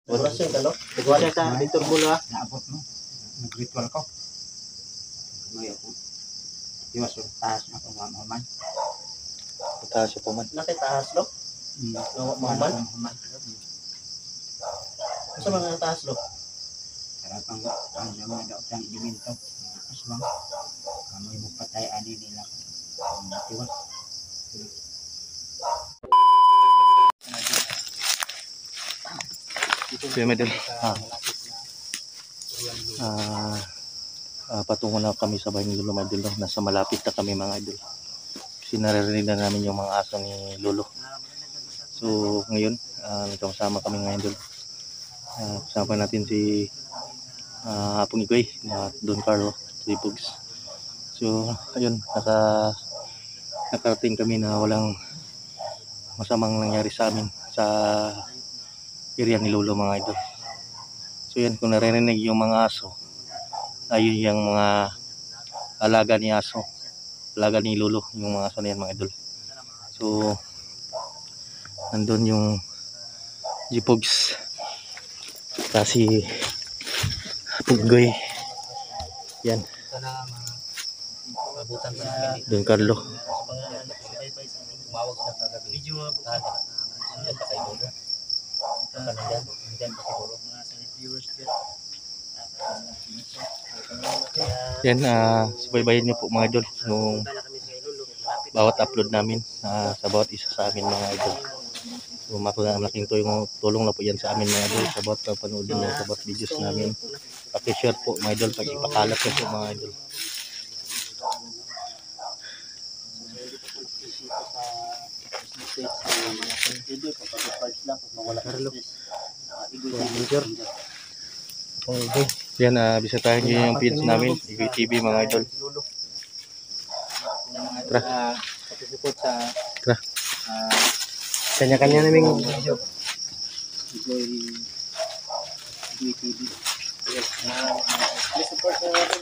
Orasyon ka, no? Nagwala sa Victor Bula. Naabot mo. Nag-ritual ko. Ngayon ako. Iwas yung taas na kung maman. Taas siya po man. Nakitaas, no? Maman? Sa mga taas, no? Karapang ang mga daw siyang diminto. Aswang. Kamoy mo patay ani nila. Matiwas. Kuya Medel. Patungo na kami sa bahay ni Lolo Medel. No? Nasa malapit na kami mga idol. Kasi naririnig na namin yung mga aso ni Lolo. So ngayon, nagkasama kami ngayon idol. Kasama natin si Apong Ikoy na Don Carlo Tripugs. So ayun, nakarating kami na walang masamang nangyari sa amin sa area ni Lolo mga idol. So yan, kung naririnig yung mga aso, ayun yung mga alaga ni aso, alaga ni Lolo, yung mga aso na yan mga idol. So nandun yung Jipogs kasi Puggoy yan, Don Carlo. Tumawag sa kagabi. Video nga po. Nandiyan pa kay Lolo. Nandiyan pa siguro. Mga silent viewers dyan. Yan, subaybayan nyo po mga idol yung bawat upload namin sa bawat isa sa amin mga idol. So malaking tulong na po yan sa amin mga idol sa bawat panood nyo sa bawat videos namin. Paki-share po mga idol, pag ipakalat nyo po mga idol. Yan, bisitahin nyo yung feeds namin, Ikoy TV mga idol. Tara. Tara. Kanya-kanya naming video. Ikoy TV. Yes. Please support na natin.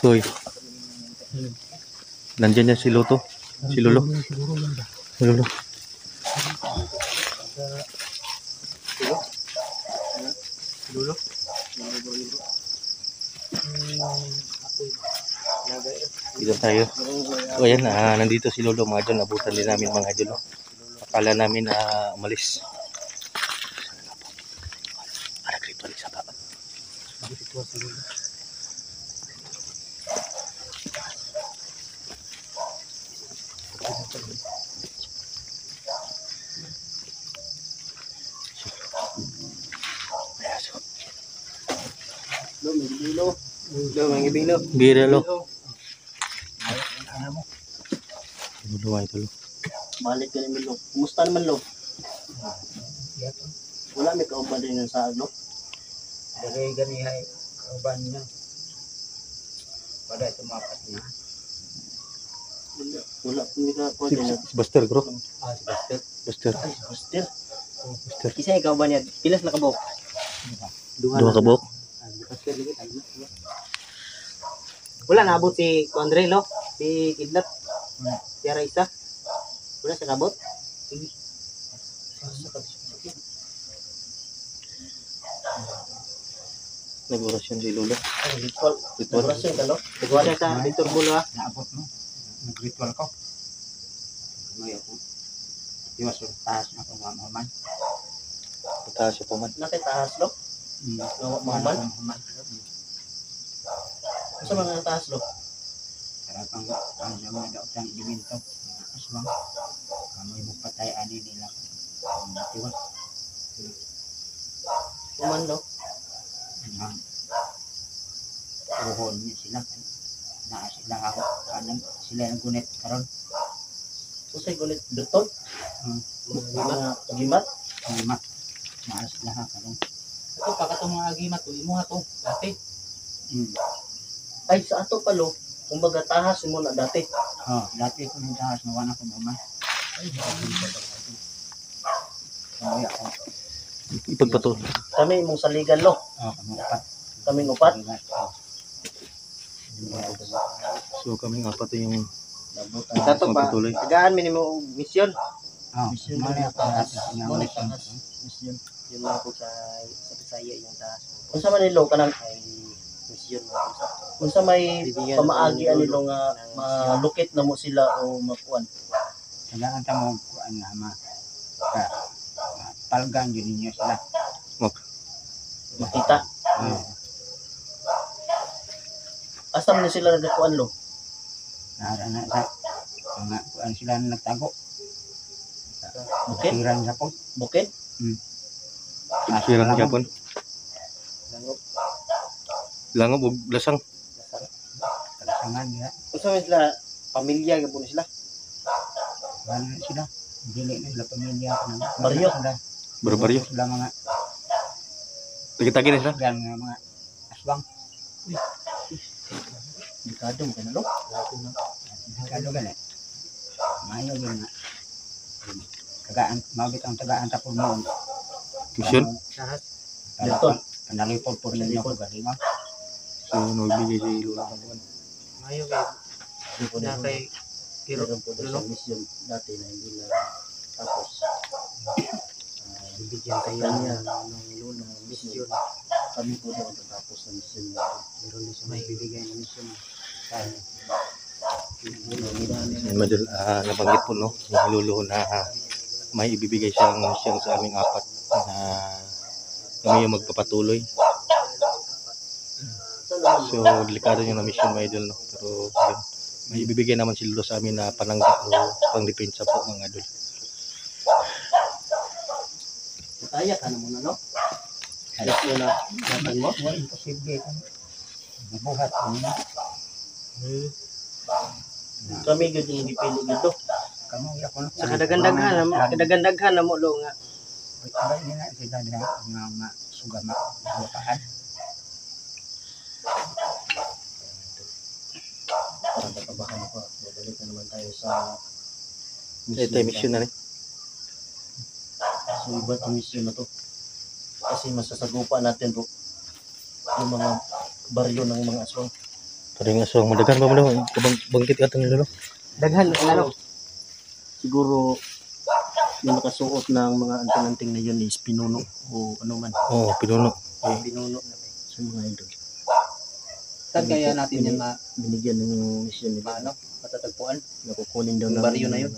Uy. Nandiyan yan si Lolo. Si Lolo. Si Lolo. Lolo. Dito tayo. So ayan, nandito si Lolo mga idol. Nabutan din namin mga idol. Akala namin umalis. Nag-ritual sa baba. Nag-ritual sa Lolo. Bira lo. Lolo ay tulo. Balik ka namin lo. Kumusta naman lo? Wala may kauban din sa lo. Dari ganihay kauban niya. Pada tumapat niya. Wala may kauban din. Si Buster bro. Si Buster. Buster. Ay, si Buster. Buster. Isa yung kauban niya. Pilas na kabok. Dua kabok. Wala naabot si Andre lo. Si Kidlat. Si Araisa. Wala sa nabot. Nag-orasyon si Lolo. Ritual. Orasyon ka lo. Nagwala sa Victor Bula. Naabot mo. Nag-ritual ko. Ngayon ako. Iwas yung taas na kung maman. Taas siya po man. Nakitaas lo. Maman. Sa mga taas lo. Karapang ang mga daw siyang diminto. Aswang. Kamoy mo patay ani nila. Matiwas. Maman lo. Uhon niya sila. Naa sila ako. Kanang sila yung gunit karon. Usay gulit dutol. Mga agimat. Agimat. Naa sila ha karon. Ito pakatong mga agimat. Uli mo ha to. Dati. Hmm. Ay sa ato palo. Kumbaga tahas mo na dati. Oh, dati ko nung taas, nawan ako naman. Kaya ako. Ipagpatuloy. Kami mong saligan lo. Oh, kami upat. Kaming upat. Oh. So kami apat yung Kato ba? Pagpatuloy. Tagaan minimo misyon. Oh, Mission mali yung ako taas. natin. Yung Ngunit mission. taas. Misyon. Yun lang po sa Bisaya yung taas. Kung sa Manilo kanang ay misyon mo. Kung sa may pamaagi anilo nga malukit na mo sila o makuan. Kailangan tamo kuan na palgan yun ninyo sila. Makita. Oh. Asa man sila nagkuan lo? Nara na sa mga kuan sila na nagtago. Bukid? Tiran sa po. Bukid? Sirang Japon. Langop. Langob ug lasang. Kalasangan nila. Kung sa man sila pamilya gapon sila. Ano sila? Dili na sila pamilya. Baryo. Barbaryo. Sila mga Tagi-tagi na sila. gan nga mga aswang. Dekado mo ka na lo? Kalo galit. Mayo yun nga. Tagaan, mabit ang tagaan sa pulmon. Mission. Dito. Kanalipol po sa inyo ko galingon. So nagbigay si Lola ng kuan. Mayo kay na kay Kiro po sa mission dati na hindi na tapos. Bibigyan kayo niya ng lulo ng mission. Kami po daw tapos ng mission. Meron din siya may bibigay ng mission. Yan madal nabanggit po no, yung Lolo na may ibibigay siyang mission sa aming apat na kami yung magpapatuloy. So delikado yung na mission mga idol no, pero yun, may ibibigay naman si Lolo sa amin na panangga o pangdepensa po mga idol. Kaya ka na muna no? Alas mo na natin mo? Wala imposible. Nabuhat ko na. Kami gud yung gipili gud. Kamu ako na. Sa kadagandaghan na mo lo nga. Ay, hindi na sila na mga sugama. Bukaan. Para tatabakan ako. Babalik na naman tayo sa Ito yung mission na rin. So iba itong mission na to. Kasi masasagupa natin bro yung mga baryo ng mga aswang. Paring aswang madagan ba mo daw? Bangkit ka itong Lolo? Daghan ano? Siguro yung nakasuot ng mga anting-anting na yun is pinuno o ano man. Oo, pinuno. Pinuno sa mga idol. Saan kaya natin yan Binigyan ng mission nila. matatagpuan? Nakukunin daw Yung baryo na yun?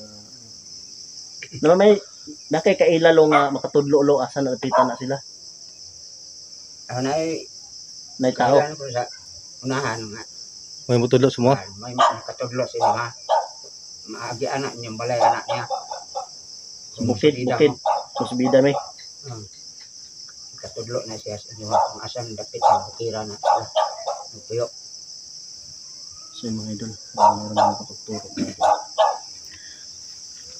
Naman may nakikailalo nga makatudlo-lo asa nakita na sila. Ako na ay May tao. kailangan ko sa unahan nga. May mutudlo semua. May katudlo sila nga. Maagi anak niyang balay anak niya. Bukid. Susbida may. Katudlo na siya sa inyo kung asan dapit sa bukira na sila. Nagpuyo. So yung mga idol, meron na makatuturo.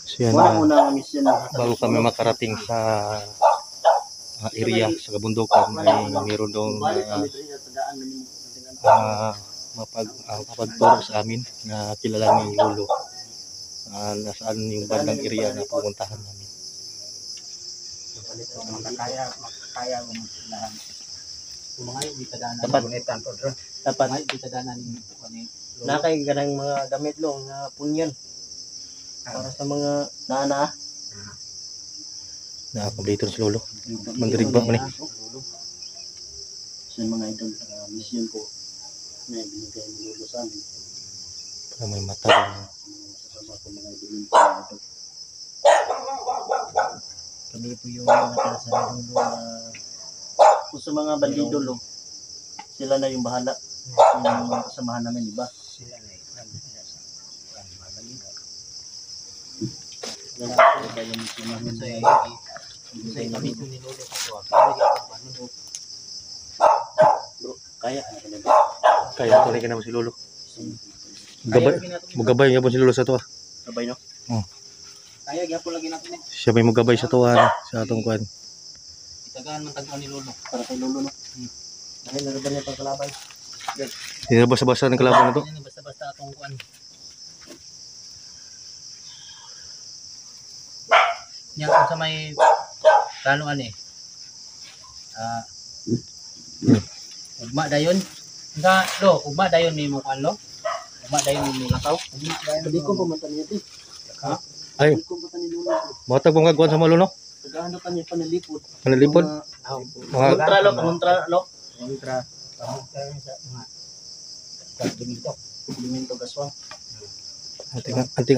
So yan, Una ang mission na bago kami makarating sa area sa kabundukan ay meron doon mapagturo sa amin na kilala ni Lolo nasaan yung bandang area na pupuntahan namin. Makakaya mo lahat. mga itadaanan. Dapat unitan po doon. Dapat itadaanan ni nakay ganang mga gamit lo nga punyan para sa mga nana. Nakakablito si Lolo. Mandirigba man eh. So yung mga idol, mission ko na binigay ni Lolo sa amin. Para may mata na Sasama ko mga idol yung mga idol. Kami po yung nakatira sa Lolo na kung sa mga bandido lo, sila na yung bahala. Yung kasamahan namin iba. sila na ikan sa mabaliga. Yan ako ba yung mission namin sa kami po ni Lolo ko. Bro, kaya ka na ba? kaya tuloy ka naman si Lolo. Mugabay nga po si Lolo sa to. Sabay no? Kaya gyapon lagi natin Siya may mugabay sa tuwa sa atong kuan. itagaan man tagpuan ni Lolo. Para kay Lolo no? Dahil naraban niya pang kalabay. Hindi na basta-basta ng kalaban na to. Basta-basta atong kuan. niya kung sa may plano ani. Ugma dayon. Nga lo, ugma dayon ni mo kanlo. Ugma dayon ni mo lakaw. Hindi ko pamatan niya din. Ay, Hindi ko pamatan ni Lolo. matag mga gagawin sa malo no? Pag-ano ka niya panalipod. Panalipod? Mga Kontra lo, kontra lo. Kontra. Pamunta rin sa mga kagdimito. Liminto gaswang.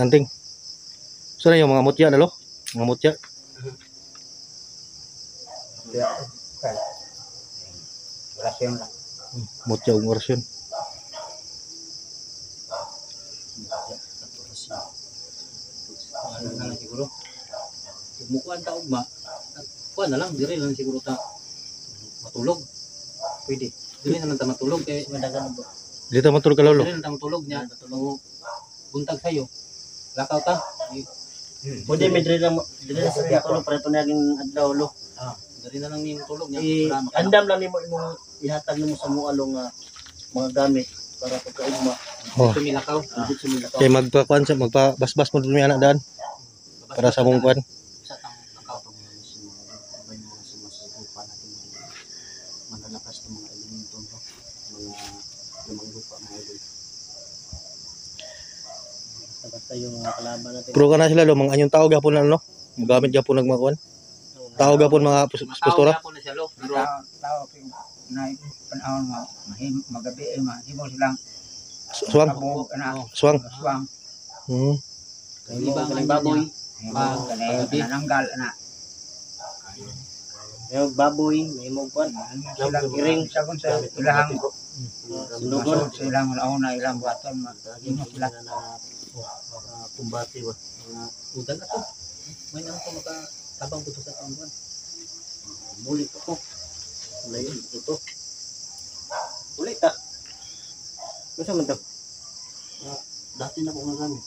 anting. So na yung mga mutya na lo? Mga mutya. Kaya, orasyon lang. Mutya ang orasyon. Ano na lang siguro. Mukuan ta ugma. Kuan na lang dire lang siguro ta matulog. Pwede. Dire na lang ta matulog kay Madagan ba? Dito matulog ka lolo. dire na lang ta matulog niya. Matulog buntag sayo. Lakaw ta. Pwede may dire na sa titulo para ito naging adlaw lo. Dire na lang ni matulog niya. Para makana. Andam lang nimo imong ihatag nimo sa mga nga mga gamit para pagkaugma. Oh. Tumilakaw. Hindi sumilakaw. Kay magpakuan sa magpabasbas mo dumi anak daan para sa mong kuan. Sa tang lakaw. Manalakas ng mga elemento no? Mga lumang lupa mga idol. Basta yung mga kalaban natin. Pero kana sila lo mga anyong tao gapon na no. Magamit gapon nagmakuan. Tao gapon mga postura. Matawag na siya lo. Pero Tao na panahon magabi mahimo silang Suwang. kabog na Suwang. aswang. Ibang baboy. Kanay nananggal na. May baboy, may mugwan. Silang iring sa kung sa ilahang Sinugon. silang launa ilang buhaton mahimo sila. Kumbati ba? udan na to. May nang to makatabang ko to sa tangguan. Mulit ako. Layo ito. Ulit ta. Masa man to? Dati na ko nagamit.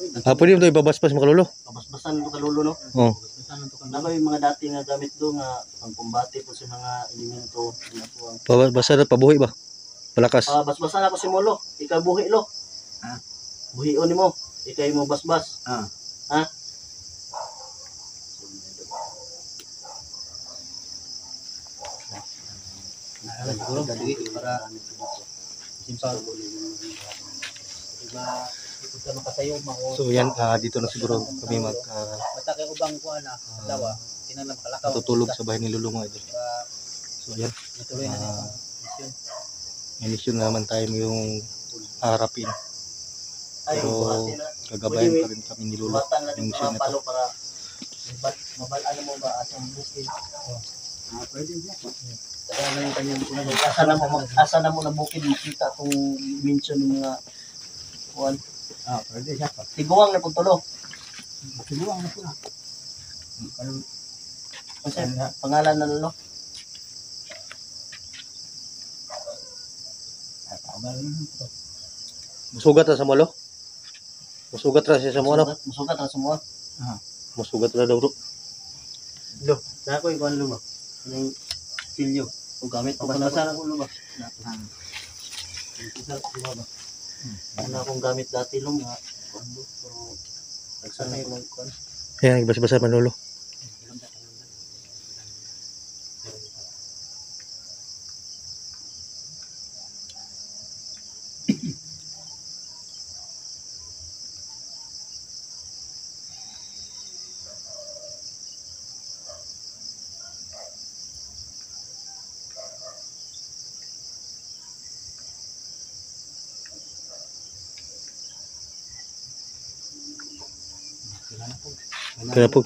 Pwede mo ito ibabasbas mga lolo. Kabasbasan ito kalulo no? Oh. Saan to kan? Naba yung mga dati nga gamit do nga pangkumbati po sa mga elemento na po ang Basta na pabuhi ba? Palakas. basbasan ako si Molo. Ikaw buhi lo. Ah. Buhion nimo. Ikaw mo basbas. Ah. Ha? Naalala siguro sige para simpal. Diba ito sa makasayo mao. So yan dito na siguro kami mag Basta kay ubang kuan na dawa. Kinala makalakaw. matutulog sa bahay ni Lolo mga idol. So yan, Ituloy na niya. Mission. may mission na naman tayo yung harapin. Ay, Pero buhati na. gagabayan pa rin kami ni Lolo. Buhatan na Yung din mission mga na to. palo para mabalaan mo ba asang buskin. Pwede siya. Kaya na yung kanyang asa na mo na bukid makita kung mention ng mga kuan. Pwede siya. Tiguang na pagtulo. Sinuwang na sila. Kasi pangalan na lalo. Musugat na sa molo? Musugat na siya sa mo ano? Musugat na semua. Musugat na daw ro. Lo, na ko ikuan luma. Yung pilyo. O gamit ko basta na ko luma. Ano akong gamit dati luma. Kuando pero nagsanay ko kuan. Ayan, nagbasa-basa man Lolo. Kaya po.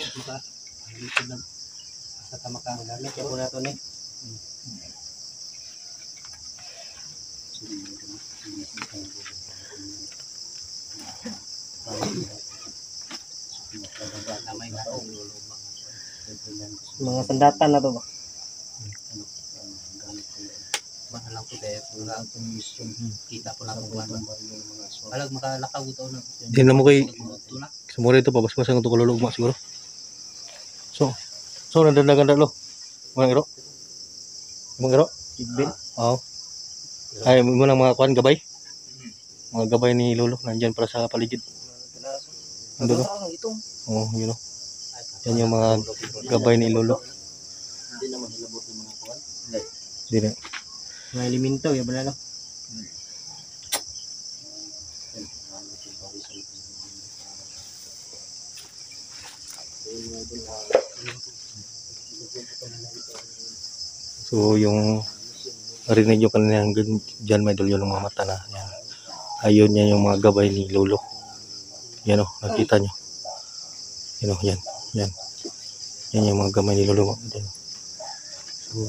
Sa tamakang Gamit ko na to ni. namay na to. Mga sandatan na to ba? Ba na lang ko kaya kung ang mission kita po na kung ano. Palag makalakaw ito na. Di na mo kay Ito na. sumura ito pabasbasan ito kalulog mo siguro. So nandandagan lo. Mga iro. Mga iro. Igbin. Oo. Ay mo nang mga kuan gabay. Mga gabay ni Lolo nandiyan para sa paligid. Ando no? Itong Oh, yun no. Yan yung mga gabay ni Lolo. Hindi naman hilabot ng mga kuwan. Hindi na. Mga elemento, yung ba na? So yung narinig nyo kanina dyan may idol yung mga mata na. Yan. Ayun yan yung mga gabay ni Lolo. Yan o, nakita nyo. Yan o, yan. Yan. Yan yung mga gamay ni Lolo. So,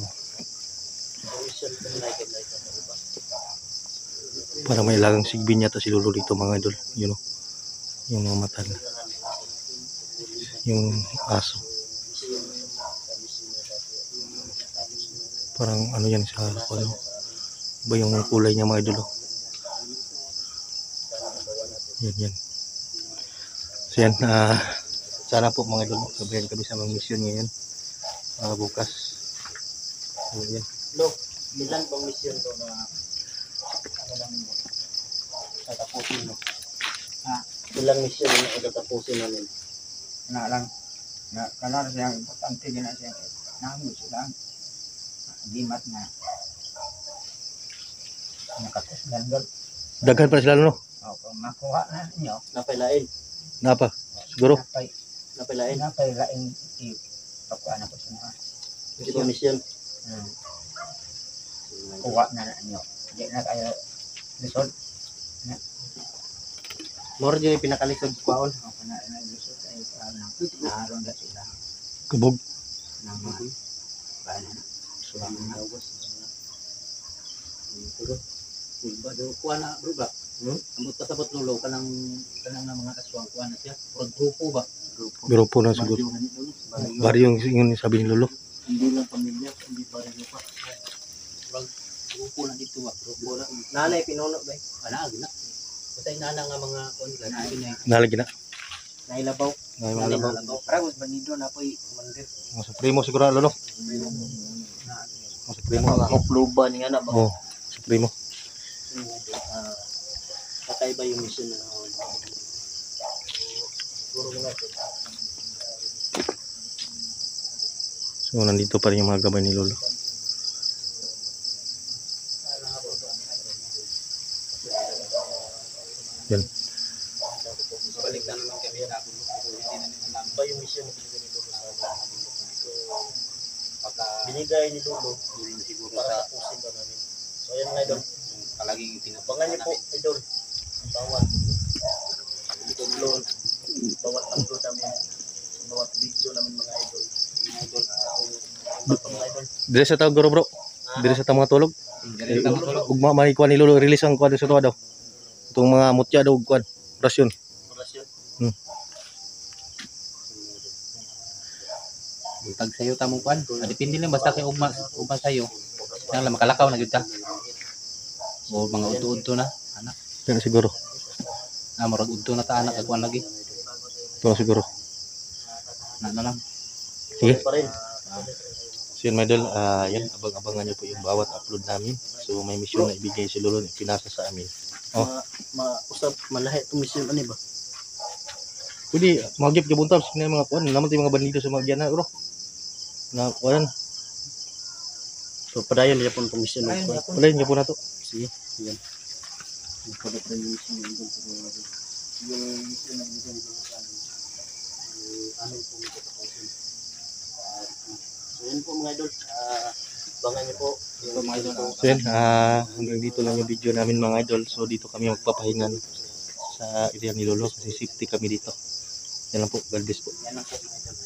para may ilagang sigbin yata si Lolo dito mga idol. Yun o. Yung mga mata na. Yung aso. Parang ano yan sa ano. Iba yung kulay niya mga idol. Yan. So yan, sana po mga idol, sabayan kami sa mga mission ngayon. Bukas. So yan. Look, ilan pang mission to na ano lang tatapusin mo? Ilang mission na tatapusin namin? Na lang. Na kanar siya importante din na siya. Namo sila. Dimat na. Nakatusgan gol. Daghan pa sila no? Opo, makuha na ninyo. Napailain. Napa? Siguro? Napailain. Napailain pakuha na ko siya. Hindi pa mission. Kuha na ninyo. Hindi na kayo lisod. More yung pinakalisod kwaon. Ako na lisod kayo naroon na sila. Kabog. Nama. Bahala na. Sulang na. Ba daw kuha na bro ba? Ambot kasabot Lolo kanang mga aswang kuha na siya. Purag grupo ba? Grupo na siguro. Baryo yung sabi ni Lolo. Hindi lang pamilya, hindi pa rin pa. Purag grupo na dito ba? Grupo na. Nanay, pinuno ba? Ana gina. Basta inana nga mga kuan na. Nalagi na. Nailabaw. Nailabaw. Parang mas banido na po mandir. Sa primo siguro Lolo. Sa primo. Mga hopluban nga na ba? Oh, sa primo. Kakaiba yung mission na puro mga So nandito pa rin yung mga gabay ni Lolo. Yan. Balik na naman kami sa bundok ko hindi na nila alam ba yung mission na binigay ni Lolo sa bundok na. So pagka binigay ni Lolo siguro para sa tapusin ba namin. So yan nga idol. palaging Abangan niyo po idol. Ang bawat upload, bawat upload namin, bawat video namin mga idol. Mga idol. Dire sa tao guro bro. Dire sa tao mga tulog. Ugma may kuan ni Lolo release ang kuan sa tuwa daw. Itong mga mutya daw kuan. Rasyon. Orasyon. tag sayo tamong kuan. Depende lang basta kay ugma sayo. Nang lang makalakaw na gyud ta. O mga udto-udto na anak. Yan siguro. Murag udto na ta anak kuan lagi. Ito na siguro. Na lang. Sige. Pa rin. So yun, my idol, yan, abang-abangan nyo po yung bawat upload namin. So may mission na ibigay si Lolo, pinasa sa amin. Oh. Usap malahi itong mission ano ba? Pwede, mag-gip ka buntab, sige na yung mga kuwan, naman tayo mga bandido sa mga gyan bro. Na kuwan, So padayon niya po itong mission. wala yun, po na to. Sige, yan. Nagpagod na yung mission yung mission na binigyan ko sa amin. Amin po ito tapusin. So yun po mga idol. Abangan niyo po yung mga idol. So yan, hanggang dito lang yung video namin mga idol. So dito kami magpapahingan sa area ni Lolo kasi safety kami dito. Yan lang po, God bless po. Yan lang po mga idol.